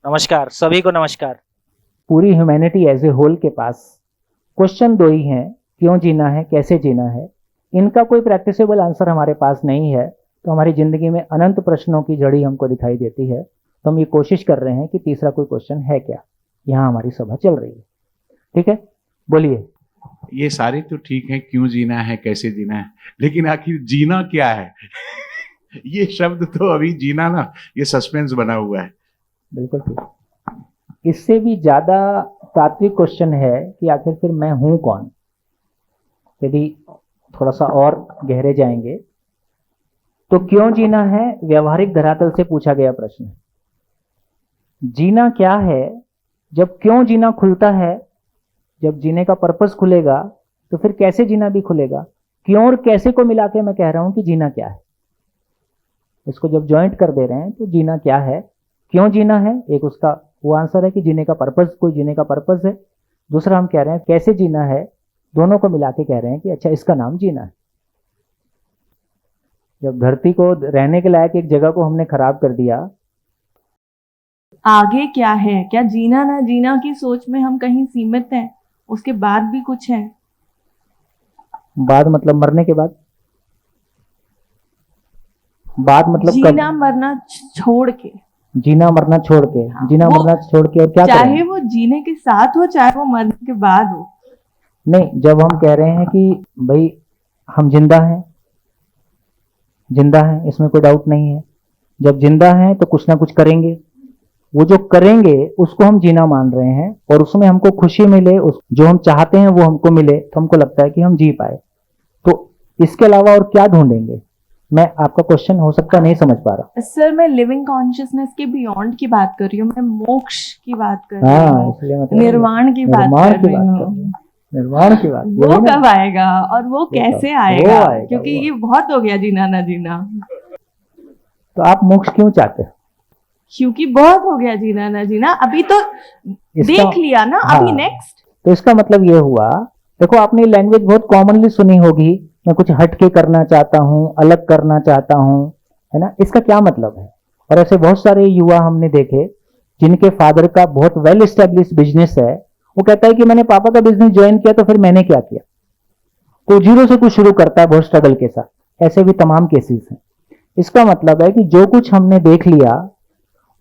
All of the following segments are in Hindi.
नमस्कार, सभी को नमस्कार। पूरी ह्यूमैनिटी एज ए होल के पास क्वेश्चन दो ही हैं, क्यों जीना है, कैसे जीना है। इनका कोई प्रैक्टिसेबल आंसर हमारे पास नहीं है, तो हमारी जिंदगी में अनंत प्रश्नों की झड़ी हमको दिखाई देती है। तो हम ये कोशिश कर रहे हैं कि तीसरा कोई क्वेश्चन है क्या। यहाँ हमारी सभा चल रही है, ठीक है, बोलिए। ये सारे तो ठीक है, क्यों जीना है, कैसे जीना है, लेकिन आखिर जीना क्या है? ये शब्द तो अभी जीना ना, ये सस्पेंस बना हुआ है। बिल्कुल ठीक। इससे भी ज्यादा तात्विक क्वेश्चन है कि आखिर फिर मैं हूं कौन। यदि थोड़ा सा और गहरे जाएंगे तो क्यों जीना है व्यवहारिक धरातल से पूछा गया प्रश्न। जीना क्या है, जब क्यों जीना खुलता है, जब जीने का पर्पस खुलेगा तो फिर कैसे जीना भी खुलेगा। क्यों और कैसे को मिला के मैं कह रहा हूं कि जीना क्या है। इसको जब ज्वाइंट कर दे रहे हैं तो जीना क्या है, क्यों जीना है, एक उसका वो आंसर है कि जीने का पर्पस, कोई जीने का पर्पस है। दूसरा हम कह रहे हैं कैसे जीना है, दोनों को मिला के कह रहे हैं कि अच्छा इसका नाम जीना है। जब धरती को रहने के लायक एक जगह को हमने खराब कर दिया, आगे क्या है? क्या जीना ना जीना की सोच में हम कहीं सीमित हैं? उसके बाद भी कुछ है? बाद मतलब मरने के बाद, बाद मतलब जीना मरना छोड़ के, जीना मरना छोड़ के, जीना मरना छोड़ के और क्या चाहे करें? वो जीने के साथ हो चाहे वो मरने के बाद हो। नहीं, जब हम कह रहे हैं कि भाई हम जिंदा हैं, जिंदा हैं इसमें कोई डाउट नहीं है। जब जिंदा हैं तो कुछ ना कुछ करेंगे, वो जो करेंगे उसको हम जीना मान रहे हैं और उसमें हमको खुशी मिले, जो हम चाहते हैं वो हमको मिले, तो हमको लगता है कि हम जी पाए। तो इसके अलावा और क्या ढूंढेंगे। मैं आपका क्वेश्चन हो सकता नहीं समझ पा रहा। सर मैं लिविंग कॉन्शियसनेस के बियॉन्ड की बात कर रही हूँ, मैं मोक्ष की बात कर रही हाँ, हूँ, इसलिए मतलब निर्वाण की बात कर रही हूँ। निर्वाण की बात, वो कब आएगा और वो कैसे आएगा? क्योंकि ये बहुत हो गया जीना ना जीना। तो आप मोक्ष क्यों चाहते हैं? क्योंकि बहुत हो गया जीना ना जीना, अभी तो देख लिया ना, अभी नेक्स्ट। तो इसका मतलब ये हुआ, देखो आपने लैंग्वेज बहुत कॉमनली सुनी होगी, मैं कुछ हटके करना चाहता हूँ, अलग करना चाहता हूँ, है ना। इसका क्या मतलब है? और ऐसे बहुत सारे युवा हमने देखे जिनके फादर का बहुत वेल एस्टेब्लिश बिजनेस है, वो कहता है कि मैंने पापा का बिजनेस ज्वाइन किया तो फिर मैंने क्या किया। तो जीरो से कुछ शुरू करता है बहुत स्ट्रगल के साथ। ऐसे भी तमाम केसेस हैं। इसका मतलब है कि जो कुछ हमने देख लिया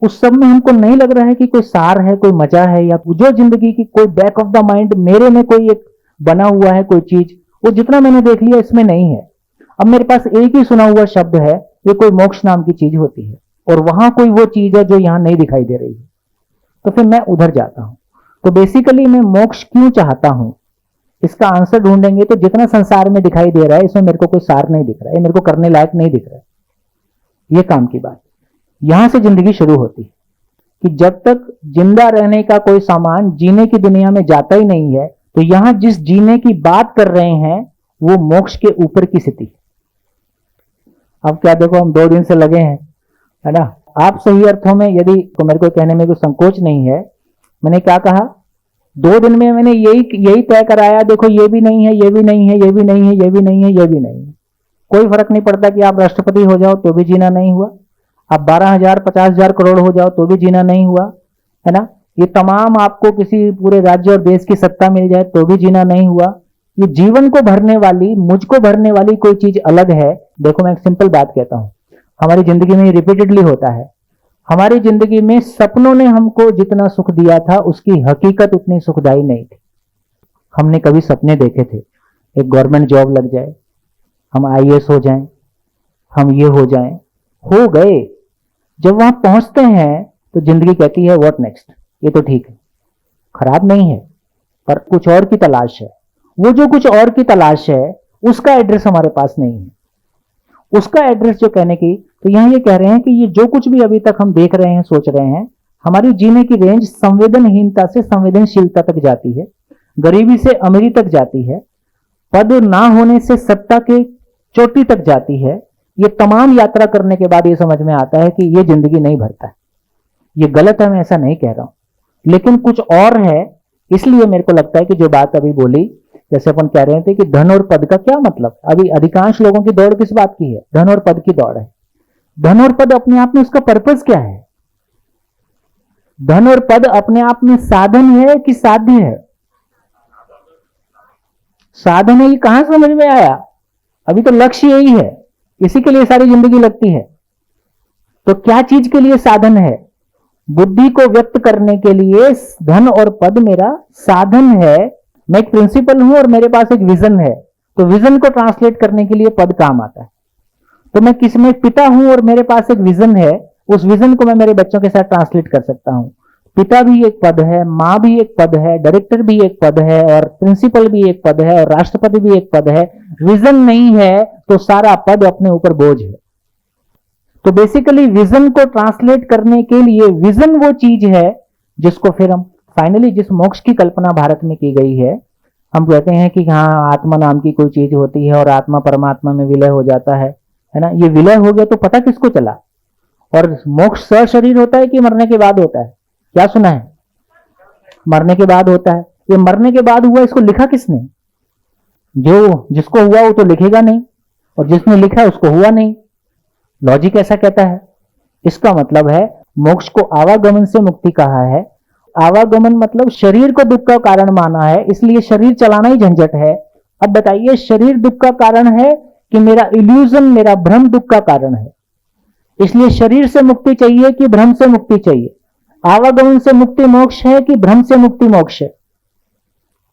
उस सब में हमको नहीं लग रहा है कि कोई सार है, कोई मजा है, या जो जिंदगी की कोई बैक ऑफ द माइंड मेरे में कोई एक बना हुआ है कोई चीज, वो जितना मैंने देख लिया इसमें नहीं है। अब मेरे पास एक ही सुना हुआ शब्द है, ये कोई मोक्ष नाम की चीज होती है, और वहां कोई वो चीज है जो यहां नहीं दिखाई दे रही है, तो फिर मैं उधर जाता हूं। तो बेसिकली मैं मोक्ष क्यों चाहता हूं, इसका आंसर ढूंढेंगे तो जितना संसार में दिखाई दे रहा है इसमें मेरे को कोई सार नहीं दिख रहा है, मेरे को करने लायक नहीं दिख रहा है। ये काम की बात, यहां से जिंदगी शुरू होती है कि जब तक जिंदा रहने का कोई सामान जीने की दुनिया में जाता ही नहीं है, तो यहां जिस जीने की बात कर रहे हैं वो मोक्ष के ऊपर की स्थिति। अब क्या देखो, हम 2 दिन से लगे हैं, है ना। आप सही अर्थों में, यदि तो मेरे को कहने में कोई संकोच नहीं है, मैंने क्या कहा, 2 दिन में मैंने यही तय कराया, देखो ये भी नहीं है, ये भी नहीं है, ये भी नहीं है, ये भी नहीं है, ये भी नहीं है। कोई फर्क नहीं पड़ता कि आप राष्ट्रपति हो जाओ तो भी जीना नहीं हुआ, आप 12,000 50,000 करोड़ हो जाओ तो भी जीना नहीं हुआ, है ना। ये तमाम आपको किसी पूरे राज्य और देश की सत्ता मिल जाए तो भी जीना नहीं हुआ। ये जीवन को भरने वाली, मुझको भरने वाली कोई चीज अलग है। देखो मैं एक सिंपल बात कहता हूं, हमारी जिंदगी में रिपीटेडली होता है। हमारी जिंदगी में सपनों ने हमको जितना सुख दिया था उसकी हकीकत उतनी सुखदायी नहीं थी। हमने कभी सपने देखे थे एक गवर्नमेंट जॉब लग जाए, हम IAS हो जाएं, हम ये हो जाएं, हो गए। जब वहां पहुंचते हैं तो जिंदगी कहती है व्हाट नेक्स्ट। ये तो ठीक है, खराब नहीं है, पर कुछ और की तलाश है। वो जो कुछ और की तलाश है उसका एड्रेस हमारे पास नहीं है। उसका एड्रेस जो कहने की, तो यहां ये कह रहे हैं कि ये जो कुछ भी अभी तक हम देख रहे हैं, सोच रहे हैं, हमारी जीने की रेंज संवेदनहीनता से संवेदनशीलता तक जाती है, गरीबी से अमीरी तक जाती है, पद ना होने से सत्ता के चोटी तक जाती है। ये तमाम यात्रा करने के बाद ये समझ में आता है कि ये जिंदगी नहीं भरता है। ये गलत है, मैं ऐसा नहीं कह रहा हूं, लेकिन कुछ और है। इसलिए मेरे को लगता है कि जो बात अभी बोली, जैसे अपन कह रहे थे कि धन और पद का क्या मतलब, अभी अधिकांश लोगों की दौड़ किस बात की है, धन और पद की दौड़ है। धन और पद अपने आप में उसका पर्पस क्या है? धन और पद अपने आप में साधन है कि साध्य है? साधन है, ये कहां समझ में आया? अभी तो लक्ष्य यही है, इसी के लिए सारी जिंदगी लगती है। तो क्या चीज के लिए साधन है? बुद्धि को व्यक्त करने के लिए धन और पद मेरा साधन है। मैं एक प्रिंसिपल हूं और मेरे पास एक विजन है, तो विजन को ट्रांसलेट करने के लिए पद काम आता है। तो मैं किसमें पिता हूं और मेरे पास एक विजन है, उस विजन को मैं मेरे बच्चों के साथ ट्रांसलेट कर सकता हूं। पिता भी एक पद है, मां भी एक पद है, डायरेक्टर भी एक पद है, और प्रिंसिपल भी एक पद है, और राष्ट्रपति भी एक पद है। विजन नहीं है तो सारा पद अपने ऊपर बोझ है। तो बेसिकली विजन को ट्रांसलेट करने के लिए विजन वो चीज है जिसको फिर हम फाइनली, जिस मोक्ष की कल्पना भारत में की गई है, हम कहते हैं कि हाँ आत्मा नाम की कोई चीज होती है और आत्मा परमात्मा में विलय हो जाता है ना। ये विलय हो गया तो पता किसको चला? और मोक्ष सशरीर होता है कि मरने के बाद होता है? क्या सुना है? मरने के बाद होता है। ये मरने के बाद हुआ, इसको लिखा किसने? जो जिसको हुआ वो तो लिखेगा नहीं, और जिसने लिखा उसको हुआ नहीं। लॉजिक ऐसा कहता है। इसका मतलब है मोक्ष को आवागमन से मुक्ति कहा है। आवागमन मतलब शरीर को दुख का कारण माना है, इसलिए शरीर चलाना ही झंझट है। अब बताइए, शरीर दुख का कारण है कि मेरा इल्यूजन, मेरा भ्रम दुख का कारण है? इसलिए शरीर से मुक्ति चाहिए कि भ्रम से मुक्ति चाहिए? आवागमन से मुक्ति मोक्ष है कि भ्रम से मुक्ति मोक्ष है?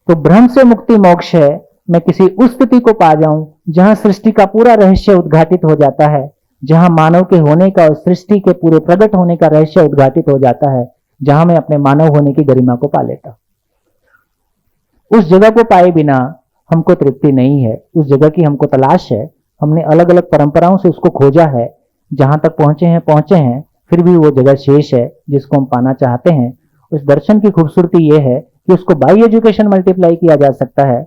तो भ्रम से मुक्ति मोक्ष है। मैं किसी उस स्थिति को पा जाऊं जहां सृष्टि का पूरा रहस्य उद्घाटित हो जाता है, जहां मानव के होने का और सृष्टि के पूरे प्रकट होने का रहस्य उद्घाटित हो जाता है, जहां मैं अपने मानव होने की गरिमा को पा लेता। उस जगह को पाए बिना हमको तृप्ति नहीं है, उस जगह की हमको तलाश है। हमने अलग अलग परंपराओं से उसको खोजा है, जहां तक पहुंचे हैं, फिर भी वो जगह शेष है जिसको हम पाना चाहते हैं। उस दर्शन की खूबसूरती ये है कि उसको बाई एजुकेशन मल्टीप्लाई किया जा सकता है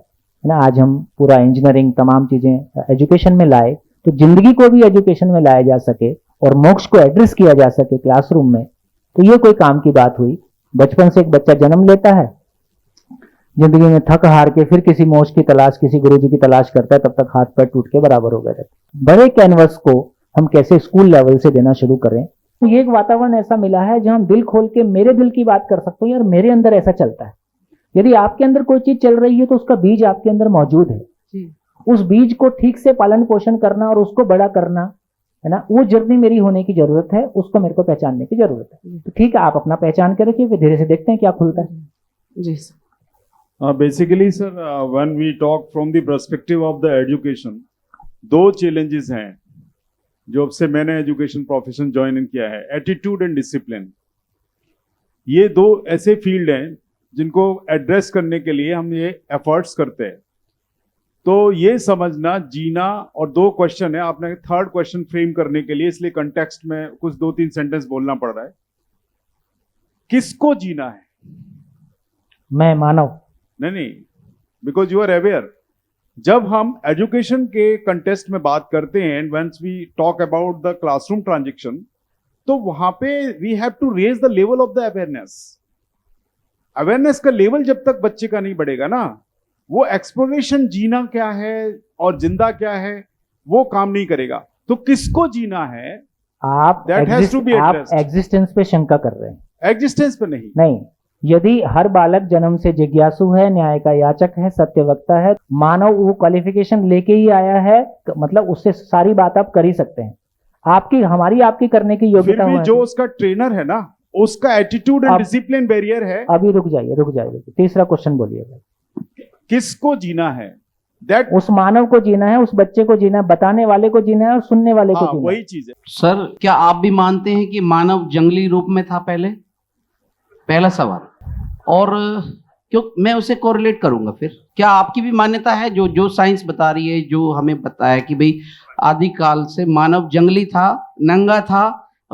ना। आज हम पूरा इंजीनियरिंग तमाम चीजें एजुकेशन में लाए, तो जिंदगी को भी एजुकेशन में लाया जा सके और मोक्ष को एड्रेस किया जा सके क्लासरूम में, तो ये कोई काम की बात हुई। बचपन से एक बच्चा जन्म लेता है, जिंदगी में थक हार के फिर किसी मोक्ष की तलाश, किसी गुरुजी की तलाश करता है, तब तक हाथ पैर टूट के बराबर हो गए रहते। बड़े कैनवस को हम कैसे स्कूल लेवल से देना शुरू करें। तो ये एक वातावरण ऐसा मिला है जहां हम दिल खोल के मेरे दिल की बात कर सकते हैं, यार मेरे अंदर ऐसा चलता है। यदि आपके अंदर कोई चीज चल रही है तो उसका बीज आपके अंदर मौजूद है। उस बीज को ठीक से पालन पोषण करना और उसको बड़ा करना है ना, वो जर्नी मेरी होने की जरूरत है, उसको मेरे को पहचानने की जरूरत है। तो ठीक है, आप अपना पहचान के रखिए, फिर धीरे से देखते हैं क्या खुलता है। जी sir. Basically sir, when we talk from the perspective of the education, दो चैलेंजेस हैं जब से मैंने एजुकेशन प्रोफेशन ज्वाइन किया है, एटीट्यूड एंड डिसिप्लिन। ये दो ऐसे फील्ड हैं जिनको एड्रेस करने के लिए हम ये एफर्ट्स करते हैं। तो ये समझना, जीना, और दो क्वेश्चन है, आपने थर्ड क्वेश्चन फ्रेम करने के लिए इसलिए कंटेक्स्ट में कुछ 2-3 सेंटेंस बोलना पड़ रहा है। किसको जीना है? मैं मानव नहीं, बिकॉज यू आर अवेयर। जब हम एजुकेशन के कंटेस्ट में बात करते हैं, whence we talk about the classroom transaction, तो वहां पे we have to raise the level of the awareness. Awareness का लेवल जब तक बच्चे का नहीं बढ़ेगा ना, वो एक्सप्लोरेशन, जीना क्या है और जिंदा क्या है, वो काम नहीं करेगा। तो किसको जीना है? आप एग्जिस्टेंस पे शंका कर रहे हैं। एग्जिस्टेंस पे नहीं। यदि हर बालक जन्म से जिज्ञासु है, न्याय का याचक है, सत्यवक्ता है, मानव वो क्वालिफिकेशन लेके ही आया है, मतलब उससे सारी बात आप कर ही सकते हैं। आपकी, हमारी, आपकी करने की योग्यता फिर भी जो उसका ट्रेनर है ना, उसका एटीट्यूड एंड डिसिप्लिन बैरियर है। अभी रुक जाइए। तीसरा क्वेश्चन बोलिएगा। किसको जीना है? दैट उस मानव को जीना है, उस बच्चे को जीना है, बताने वाले को जीना है और सुनने वाले को जीना है। वही चीज है। सर, क्या आप भी मानते हैं कि मानव जंगली रूप में था पहले? पहला सवाल। और क्यों मैं उसे कोरिलेट करूंगा, फिर क्या आपकी भी मान्यता है जो साइंस बता रही है, जो हमें बताया कि भाई आदिकाल से मानव जंगली था, नंगा था,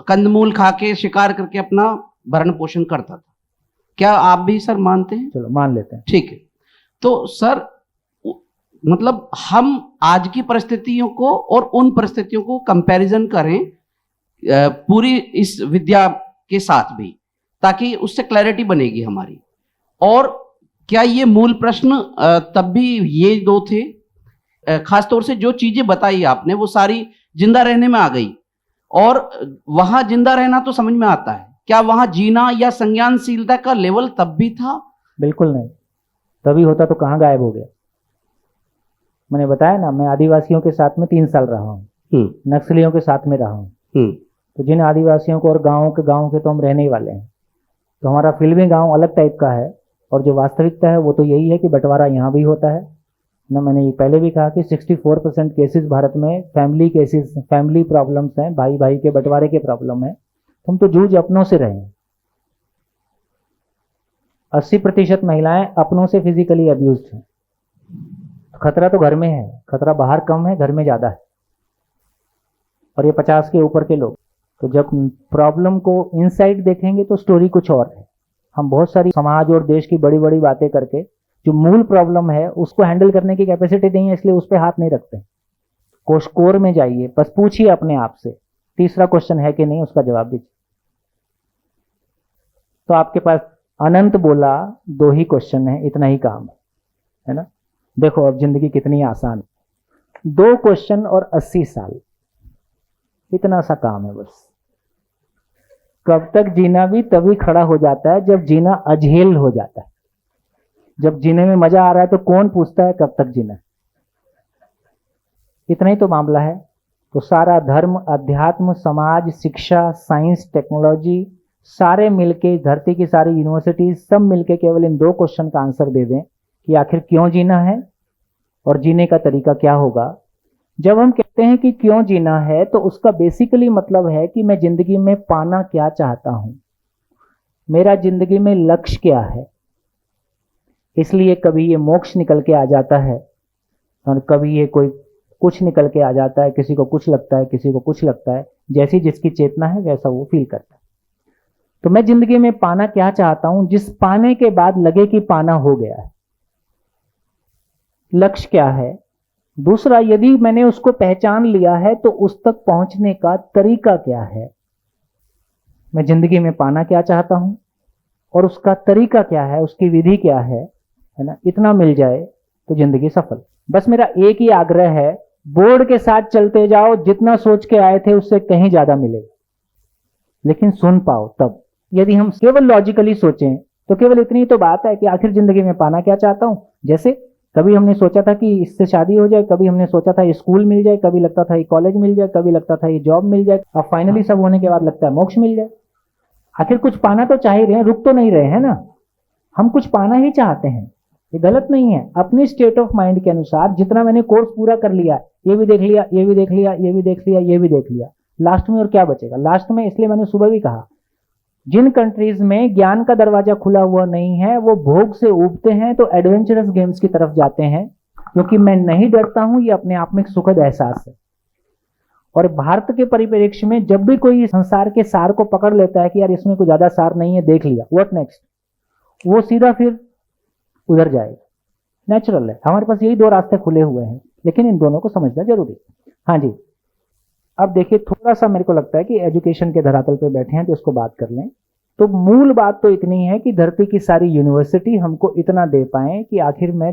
कंदमूल खा के शिकार करके अपना भरण पोषण करता था? क्या आप भी सर मानते हैं? चलो मान लेते हैं। ठीक है। तो सर, मतलब हम आज की परिस्थितियों को और उन परिस्थितियों को कंपैरिजन करें पूरी इस विद्या के साथ भी, ताकि उससे क्लैरिटी बनेगी हमारी। और क्या ये मूल प्रश्न तब भी ये दो थे? खासतौर से जो चीजें बताई आपने वो सारी जिंदा रहने में आ गई, और वहां जिंदा रहना तो समझ में आता है, क्या वहां जीना या संज्ञानशीलता का लेवल तब भी था? बिल्कुल नहीं। तभी होता तो कहाँ गायब हो गया। मैंने बताया ना, मैं आदिवासियों के साथ में 3 साल रहा हूँ, नक्सलियों के साथ में रहा हूँ। तो जिन आदिवासियों को और गांव के तो हम रहने ही वाले हैं। तो हमारा फिल्मी गांव अलग टाइप का है, और जो वास्तविकता है वो तो यही है कि बंटवारा यहाँ भी होता है ना। मैंने ये पहले भी कहा कि 64% केसेस भारत में फैमिली केसेस, फैमिली प्रॉब्लम्स हैं, भाई भाई के बंटवारे के प्रॉब्लम है। तुम तो जूझ अपनों से रहे हैं। 80% महिलाएं अपनों से फिजिकली अब्यूज्ड हैं। खतरा तो घर में है, खतरा बाहर कम है, घर में ज्यादा है। और ये 50 के ऊपर के लोग, तो जब प्रॉब्लम को इनसाइड देखेंगे तो स्टोरी कुछ और है। हम बहुत सारी समाज और देश की बड़ी बड़ी बातें करके जो मूल प्रॉब्लम है उसको हैंडल करने की कैपेसिटी नहीं है, इसलिए उस पर हाथ नहीं रखते। कोर में जाइए, बस पूछिए अपने आप से, तीसरा क्वेश्चन है कि नहीं, उसका जवाब दीजिए। तो आपके पास अनंत बोला 2 ही क्वेश्चन है, इतना ही काम है ना। देखो अब जिंदगी कितनी आसान है। 2 क्वेश्चन और 80 साल, इतना सा काम है बस। कब तक जीना भी तभी खड़ा हो जाता है जब जीना अझेल हो जाता है। जब जीने में मजा आ रहा है तो कौन पूछता है कब तक जीना है। इतना ही तो मामला है। तो सारा धर्म, अध्यात्म, समाज, शिक्षा, साइंस, टेक्नोलॉजी, सारे मिलके, धरती की सारी यूनिवर्सिटीज सब मिलके केवल इन 2 क्वेश्चन का आंसर दे दें कि आखिर क्यों जीना है और जीने का तरीका क्या होगा। जब हम कहते हैं कि क्यों जीना है तो उसका बेसिकली मतलब है कि मैं जिंदगी में पाना क्या चाहता हूं, मेरा जिंदगी में लक्ष्य क्या है। इसलिए कभी ये मोक्ष निकल के आ जाता है और कभी ये कोई कुछ निकल के आ जाता है। किसी को कुछ लगता है, किसी को कुछ लगता है, जैसी जिसकी चेतना है वैसा वो फील करता है। तो मैं जिंदगी में पाना क्या चाहता हूं, जिस पाने के बाद लगे कि पाना हो गया है। लक्ष्य क्या है। दूसरा, यदि मैंने उसको पहचान लिया है तो उस तक पहुंचने का तरीका क्या है। मैं जिंदगी में पाना क्या चाहता हूं और उसका तरीका क्या है, उसकी विधि क्या है ना। इतना मिल जाए तो जिंदगी सफल। बस मेरा एक ही आग्रह है, बोर्ड के साथ चलते जाओ, जितना सोच के आए थे उससे कहीं ज्यादा मिलेगा, लेकिन सुन पाओ तब। यदि हम केवल लॉजिकली सोचें तो केवल इतनी तो बात है कि आखिर जिंदगी में पाना क्या चाहता हूं। जैसे कभी हमने सोचा था कि इससे शादी हो जाए, कभी हमने सोचा था ये स्कूल मिल जाए, कभी लगता था ये कॉलेज मिल जाए, कभी लगता था ये जॉब मिल जाए, अब फाइनली सब होने के बाद लगता है मोक्ष मिल जाए। आखिर कुछ पाना तो चाह ही रहे हैं, रुक तो नहीं रहे हैं ना। हम कुछ पाना ही चाहते हैं, ये गलत नहीं है। अपनी स्टेट ऑफ माइंड के अनुसार जितना मैंने कोर्स पूरा कर लिया, ये भी देख लिया, ये भी देख लिया, ये भी देख लिया, ये भी देख लिया, लास्ट में और क्या बचेगा। लास्ट में, इसलिए मैंने सुबह भी कहा, जिन कंट्रीज में ज्ञान का दरवाजा खुला हुआ नहीं है वो भोग से उबते हैं तो एडवेंचरस गेम्स की तरफ जाते हैं, क्योंकि मैं नहीं डरता हूं, ये अपने आप में एक सुखद एहसास है। और भारत के परिप्रेक्ष्य में जब भी कोई संसार के सार को पकड़ लेता है कि यार इसमें कोई ज्यादा सार नहीं है, देख लिया, व्हाट नेक्स्ट, वो सीधा फिर उधर जाएगा। नेचुरल है। हमारे पास यही 2 रास्ते खुले हुए हैं, लेकिन इन दोनों को समझना जरूरी है। हाँ जी, अब देखिए, थोड़ा सा मेरे को लगता है कि एजुकेशन के धरातल पे बैठे हैं तो इसको बात कर लें। तो मूल बात तो इतनी है कि धरती की सारी यूनिवर्सिटी हमको इतना दे पाए कि आखिर मैं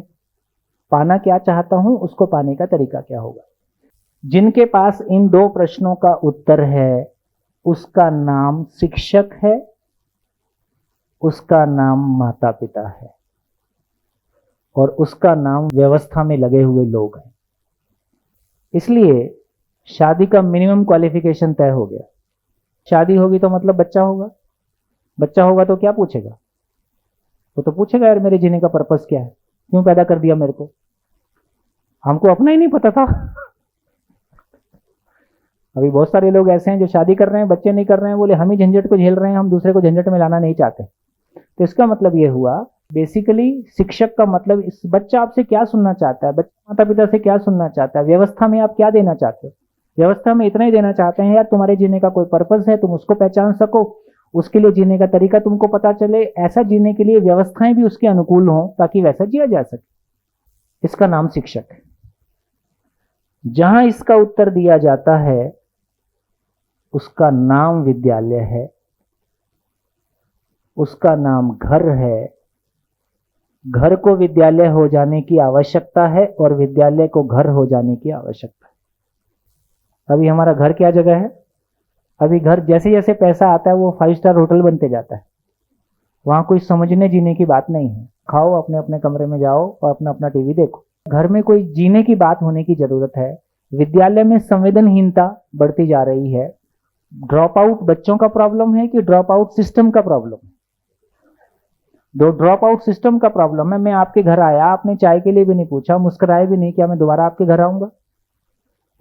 पाना क्या चाहता हूं, उसको पाने का तरीका क्या होगा। जिनके पास इन 2 प्रश्नों का उत्तर है उसका नाम शिक्षक है, उसका नाम माता पिता है, और उसका नाम व्यवस्था में लगे हुए लोग हैं। इसलिए शादी का मिनिमम क्वालिफिकेशन तय हो गया। शादी होगी तो मतलब बच्चा होगा, बच्चा होगा तो क्या पूछेगा, वो तो पूछेगा यार मेरे जीने का पर्पस क्या है, क्यों पैदा कर दिया मेरे को। हमको अपना ही नहीं पता था। अभी बहुत सारे लोग ऐसे हैं जो शादी कर रहे हैं, बच्चे नहीं कर रहे हैं, बोले हम ही झंझट को झेल रहे हैं, हम दूसरे को झंझट में लाना नहीं चाहते। तो इसका मतलब ये हुआ, बेसिकली शिक्षक का मतलब, इस बच्चा आपसे क्या सुनना चाहता है, बच्चा माता पिता से क्या सुनना चाहता है, व्यवस्था में आप क्या देना चाहते हो। व्यवस्था में इतना ही देना चाहते हैं यार तुम्हारे जीने का कोई पर्पस है, तुम उसको पहचान सको, उसके लिए जीने का तरीका तुमको पता चले, ऐसा जीने के लिए व्यवस्थाएं भी उसके अनुकूल हों ताकि वैसा जिया जा सके। इसका नाम शिक्षक है। जहां इसका उत्तर दिया जाता है उसका नाम विद्यालय है, उसका नाम घर है। घर को विद्यालय हो जाने की आवश्यकता है और विद्यालय को घर हो जाने की आवश्यकता है। अभी हमारा घर क्या जगह है, अभी घर जैसे जैसे पैसा आता है वो 5 स्टार होटल बनते जाता है। वहां कोई समझने जीने की बात नहीं है। खाओ, अपने अपने कमरे में जाओ और अपना अपना टीवी देखो। घर में कोई जीने की बात होने की जरूरत है। विद्यालय में संवेदनहीनता बढ़ती जा रही है। ड्रॉप आउट बच्चों का प्रॉब्लम है कि ड्रॉप आउट सिस्टम का प्रॉब्लम है? दो ड्रॉप आउट सिस्टम का प्रॉब्लम है। मैं आपके घर आया, आपने चाय के लिए भी नहीं पूछा, मुस्कुराए भी नहीं, क्या मैं दोबारा आपके घर आऊंगा?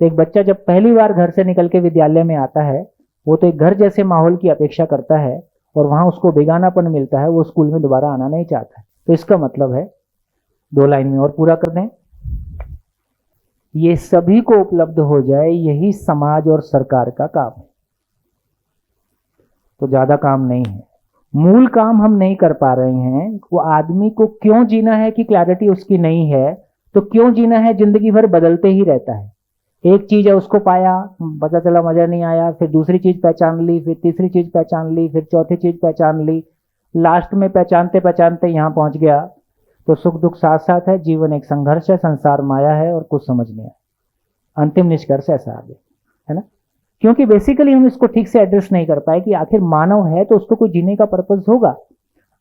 तो एक बच्चा जब पहली बार घर से निकल के विद्यालय में आता है, वो तो एक घर जैसे माहौल की अपेक्षा करता है और वहां उसको बेगानापन मिलता है, वो स्कूल में दोबारा आना नहीं चाहता है। तो इसका मतलब है, 2 लाइन में और पूरा कर दें, ये सभी को उपलब्ध हो जाए, यही समाज और सरकार का काम है। तो ज्यादा काम नहीं है। मूल काम हम नहीं कर पा रहे हैं। वो आदमी को क्यों जीना है कि क्लैरिटी उसकी नहीं है, तो क्यों जीना है जिंदगी भर बदलते ही रहता है। एक चीज है, उसको पाया, पता चला मजा नहीं आया, फिर दूसरी चीज पहचान ली, फिर तीसरी चीज पहचान ली, फिर चौथी चीज पहचान ली, लास्ट में पहचानते पहचानते यहां पहुंच गया। तो सुख दुख साथ साथ है, जीवन एक संघर्ष है, संसार माया है और कुछ समझ नहीं आया। अंतिम निष्कर्ष ऐसा आ गया, है ना? क्योंकि बेसिकली हम इसको ठीक से एड्रेस नहीं कर पाए कि आखिर मानव है तो उसको कोई जीने का पर्पस होगा।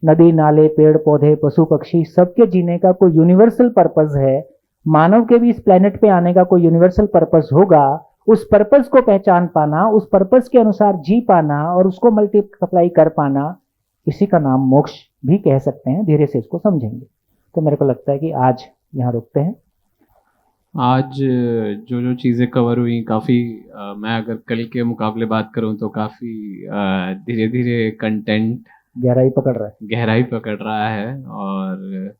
नदी नाले पेड़ पौधे पशु पक्षी सबके जीने का कोई यूनिवर्सल पर्पस है। मानव के भी इस प्लेनेट पे आने का कोई यूनिवर्सल पर्पस होगा। उस पर्पस को पहचान पाना, उस पर्पस के अनुसार जी पाना और उसको मल्टीप्लाई कर पाना, इसी का नाम मोक्ष भी कह सकते हैं। धीरे से इसको समझेंगे। तो मेरे को लगता है कि आज यहाँ रुकते हैं। आज जो जो चीज़ें कवर हुई काफ़ी, मैं अगर कल के मुकाबले बात करूं तो काफ़ी धीरे धीरे कंटेंट गहराई पकड़ रहा है। गहराई पकड़ रहा है और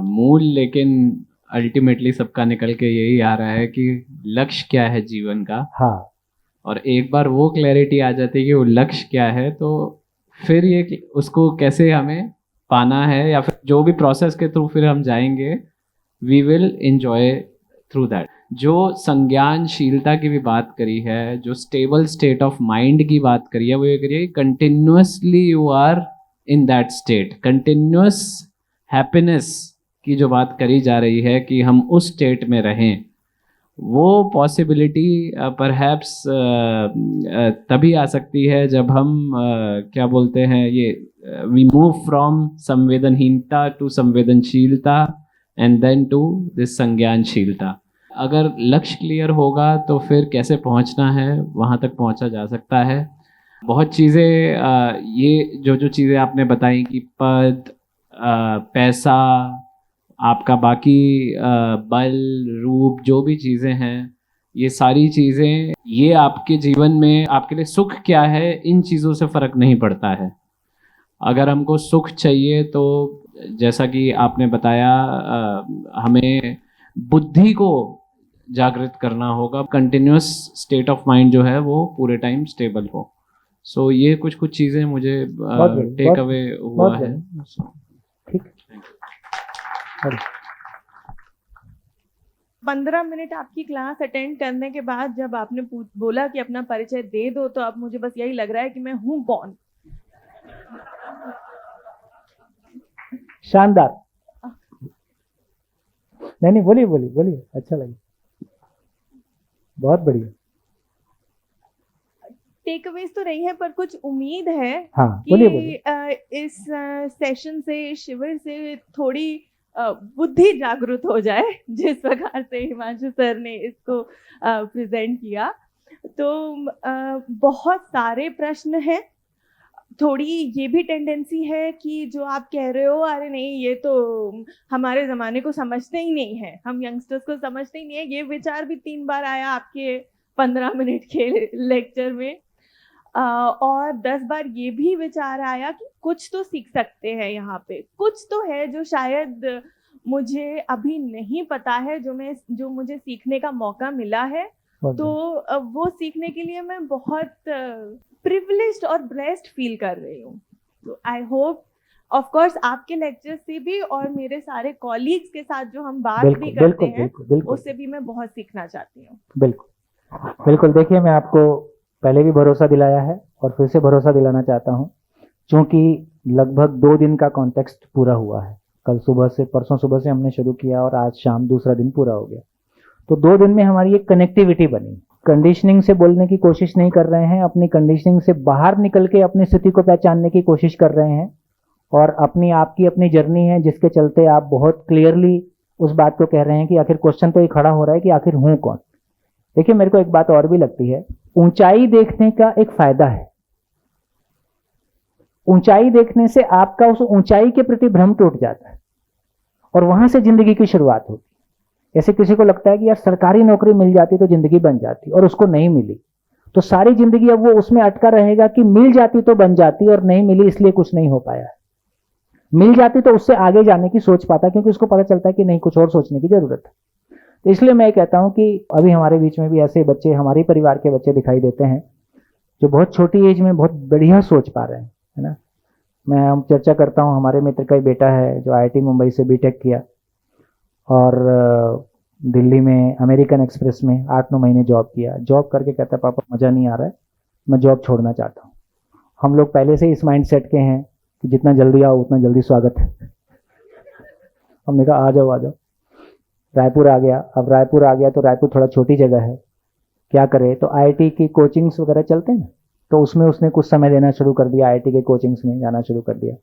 मूल लेकिन अल्टीमेटली सबका निकल के यही आ रहा है कि लक्ष्य क्या है जीवन का। हाँ, और एक बार वो क्लैरिटी आ जाती है कि वो लक्ष्य क्या है, तो फिर ये उसको कैसे हमें पाना है या फिर जो भी प्रोसेस के थ्रू फिर हम जाएंगे, we will enjoy through that. जो संज्ञानशीलता की भी बात करी है, जो स्टेबल स्टेट ऑफ माइंड की बात करी है, वो ये करिए continuously you are in that state. Continuous happiness की जो बात करी जा रही है कि हम उस स्टेट में रहें, वो पॉसिबिलिटी परहैप्स तभी आ सकती है जब हम क्या बोलते हैं, ये वी मूव फ्रॉम संवेदनहीनता टू संवेदनशीलता एंड देन टू दिस संज्ञानशीलता। अगर लक्ष्य क्लियर होगा तो फिर कैसे पहुंचना है वहां तक पहुंचा जा सकता है। बहुत चीज़ें ये जो जो चीज़ें आपने बताई कि पद, पैसा, आपका बाकी बल, रूप, जो भी चीज़ें हैं, ये सारी चीज़ें, ये आपके जीवन में आपके लिए सुख क्या है, इन चीज़ों से फ़र्क नहीं पड़ता है। अगर हमको सुख चाहिए तो जैसा कि आपने बताया, हमें बुद्धि को जागृत करना होगा। कंटिन्यूस स्टेट ऑफ माइंड जो है वो पूरे टाइम स्टेबल हो। सो ये कुछ कुछ चीज़ें मुझे टेक अवे हुआ है। ठीक। 15 मिनट आपकी क्लास अटेंड करने के बाद जब आपने बोला कि अपना परिचय दे दो, तो अब मुझे बस यही लग रहा है कि मैं हूं कौन। शानदार। नहीं, बोलिए बोलिए बोलिए, अच्छा लगे, बहुत बढ़िया। टेक अवेज तो नहीं है, पर कुछ उम्मीद है हाँ, बोलिए बोलिए। कि इस सेशन से, शिविर से थोड़ी बुद्धि जागृत हो जाए, जिस प्रकार से हिमांशु सर ने इसको प्रेजेंट किया। तो बहुत सारे प्रश्न हैं। थोड़ी ये भी टेंडेंसी है कि जो आप कह रहे हो, अरे नहीं ये तो हमारे ज़माने को समझते ही नहीं है, हम यंगस्टर्स को समझते ही नहीं है, ये विचार भी 3 बार आया आपके 15 मिनट के लेक्चर में। और 10 बार ये भी विचार आया कि कुछ तो सीख सकते हैं यहाँ पे, कुछ तो है जो शायद मुझे अभी नहीं पता है, जो मुझे सीखने का मौका मिला है। तो वो सीखने के लिए मैं बहुत प्रिविलेज्ड और ब्लेस्ड फील कर रही हूँ। तो आई होप, ऑफ कोर्स आपके लेक्चर से भी और मेरे सारे कॉलीग्स के साथ जो हम बात भी करते हैं, उससे भी मैं बहुत सीखना चाहती हूँ। बिल्कुल बिल्कुल। देखिए, मैं आपको पहले भी भरोसा दिलाया है और फिर से भरोसा दिलाना चाहता हूँ, क्योंकि लगभग 2 दिन का कॉन्टेक्स्ट पूरा हुआ है। कल सुबह से, परसों सुबह से हमने शुरू किया और आज शाम दूसरा दिन पूरा हो गया। तो 2 दिन में हमारी एक कनेक्टिविटी बनी। कंडीशनिंग से बोलने की कोशिश नहीं कर रहे हैं, अपनी कंडीशनिंग से बाहर निकल के अपनी स्थिति को पहचानने की कोशिश कर रहे हैं, और आपकी अपनी जर्नी है जिसके चलते आप बहुत क्लियरली उस बात को कह रहे हैं कि आखिर क्वेश्चन तो ये खड़ा हो रहा है कि आखिर हूं कौन। देखिए, मेरे को एक बात और भी लगती है, ऊंचाई देखने का एक फायदा है। ऊंचाई देखने से आपका उस ऊंचाई के प्रति भ्रम टूट जाता है और वहां से जिंदगी की शुरुआत होती है। जैसे किसी को लगता है कि यार सरकारी नौकरी मिल जाती तो जिंदगी बन जाती, और उसको नहीं मिली, तो सारी जिंदगी अब वो उसमें अटका रहेगा कि मिल जाती तो बन जाती और नहीं मिली इसलिए कुछ नहीं हो पाया है। मिल जाती तो उससे आगे जाने की सोच पाता, क्योंकि उसको पता चलता है कि नहीं, कुछ और सोचने की जरूरत है। तो इसलिए मैं कहता हूं कि अभी हमारे बीच में भी ऐसे बच्चे, हमारे परिवार के बच्चे दिखाई देते हैं जो बहुत छोटी एज में बहुत बढ़िया सोच पा रहे हैं, है ना। मैं चर्चा करता हूं, हमारे मित्र का ही बेटा है जो IIT मुंबई से बीटेक किया और दिल्ली में अमेरिकन एक्सप्रेस में 8-9 महीने जॉब किया। जॉब करके कहता है पापा मज़ा नहीं आ रहा है, मैं जॉब छोड़ना चाहता हूँ। हम लोग पहले से इस माइंड सेट के हैं कि जितना जल्दी आओ उतना जल्दी स्वागत है। हमने कहा आ जाओ आ जाओ। रायपुर आ गया। अब रायपुर आ गया तो रायपुर थोड़ा छोटी जगह है, क्या करे, तो IIT की कोचिंग्स वगैरह चलते हैं, तो उसमें उसने कुछ समय देना शुरू कर दिया, IIT के कोचिंग्स में जाना शुरू कर दिया।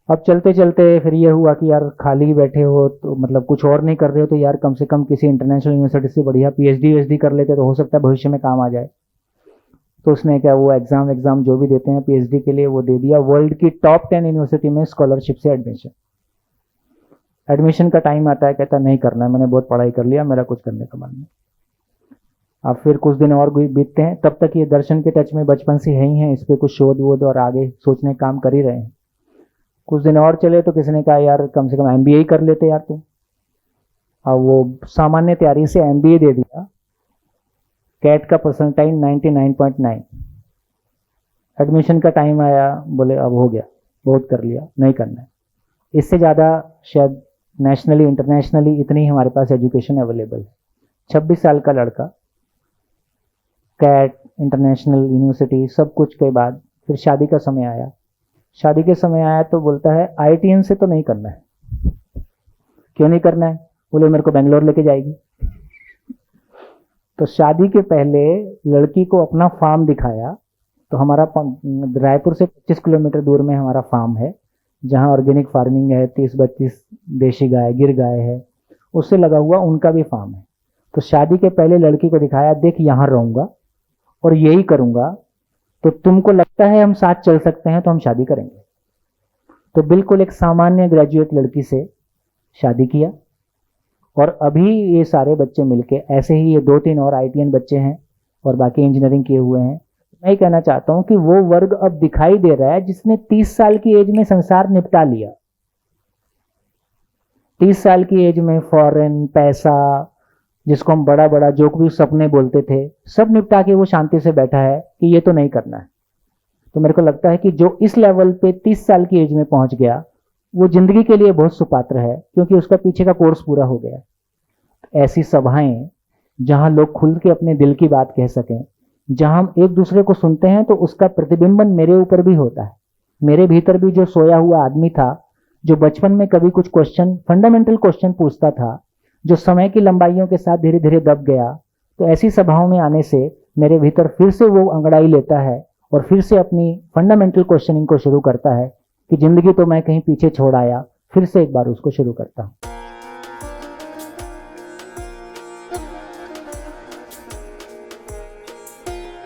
अब चलते चलते फिर ये हुआ कि यार खाली बैठे हो तो मतलब कुछ और नहीं कर रहे हो तो यार कम से कम किसी इंटरनेशनल यूनिवर्सिटी से बढ़िया PhD कर लेते तो हो सकता है भविष्य में काम आ जाए। तो उसने क्या, वो एग्जाम जो भी देते हैं PhD के लिए वो दे दिया। वर्ल्ड की टॉप 10 यूनिवर्सिटी में स्कॉलरशिप से एडमिशन का टाइम आता है, कहता नहीं करना है, मैंने बहुत पढ़ाई कर लिया, मेरा कुछ करने का मन नहीं। अब फिर कुछ दिन और बीतते हैं, तब तक ये दर्शन के टच में बचपन से है ही हैं, इस पर कुछ शोध वोध और आगे सोचने काम कर ही रहे हैं। कुछ दिन और चले तो किसी ने कहा यार कम से कम MBA ही कर लेते यार तुम। अब वो सामान्य तैयारी से MBA दे दिया, कैट का परसेंटाइल 99.9। एडमिशन का टाइम आया, बोले अब हो गया, बहुत कर लिया, नहीं करना है। इससे ज़्यादा शायद नेशनली इंटरनेशनली इतनी हमारे पास एजुकेशन अवेलेबल है। 26 साल का लड़का, कैट, इंटरनेशनल यूनिवर्सिटी, सब कुछ के बाद फिर शादी का समय आया। शादी के समय आया तो बोलता है IITN से तो नहीं करना है। क्यों नहीं करना है? बोले मेरे को बेंगलोर लेके जाएगी। तो शादी के पहले लड़की को अपना फार्म दिखाया। तो हमारा रायपुर से 25 किलोमीटर दूर में हमारा फार्म है, जहाँ ऑर्गेनिक फार्मिंग है, 30-32 देशी गाय, गिर गाय है, उससे लगा हुआ उनका भी फार्म है। तो शादी के पहले लड़की को दिखाया, देख यहाँ रहूंगा और यही करूंगा, तो तुमको लगता है हम साथ चल सकते हैं तो हम शादी करेंगे। तो बिल्कुल एक सामान्य ग्रेजुएट लड़की से शादी किया। और अभी ये सारे बच्चे मिलके, ऐसे ही ये 2-3 और IITN बच्चे हैं और बाकी इंजीनियरिंग किए हुए हैं। मैं कहना चाहता हूं कि वो वर्ग अब दिखाई दे रहा है जिसने 30 साल की एज में संसार निपटा लिया। 30 साल की एज में फॉरेन, पैसा, जिसको हम बड़ा बड़ा जो भी सपने बोलते थे, सब निपटा के वो शांति से बैठा है कि ये तो नहीं करना है। तो मेरे को लगता है कि जो इस लेवल पे 30 साल की एज में पहुंच गया वो जिंदगी के लिए बहुत सुपात्र है, क्योंकि उसका पीछे का कोर्स पूरा हो गया। ऐसी सभाएं जहां लोग खुल के अपने दिल की बात कह सकें, जहां हम एक दूसरे को सुनते हैं तो उसका प्रतिबिंबन मेरे ऊपर भी होता है। मेरे भीतर भी जो सोया हुआ आदमी था, जो बचपन में कभी कुछ क्वेश्चन, फंडामेंटल क्वेश्चन पूछता था, जो समय की लंबाइयों के साथ धीरे धीरे दब गया, तो ऐसी सभाओं में आने से मेरे भीतर फिर से वो अंगड़ाई लेता है और फिर से अपनी फंडामेंटल क्वेश्चनिंग को शुरू करता है कि जिंदगी तो मैं कहीं पीछे छोड़ आया, फिर से एक बार उसको शुरू करता हूँ।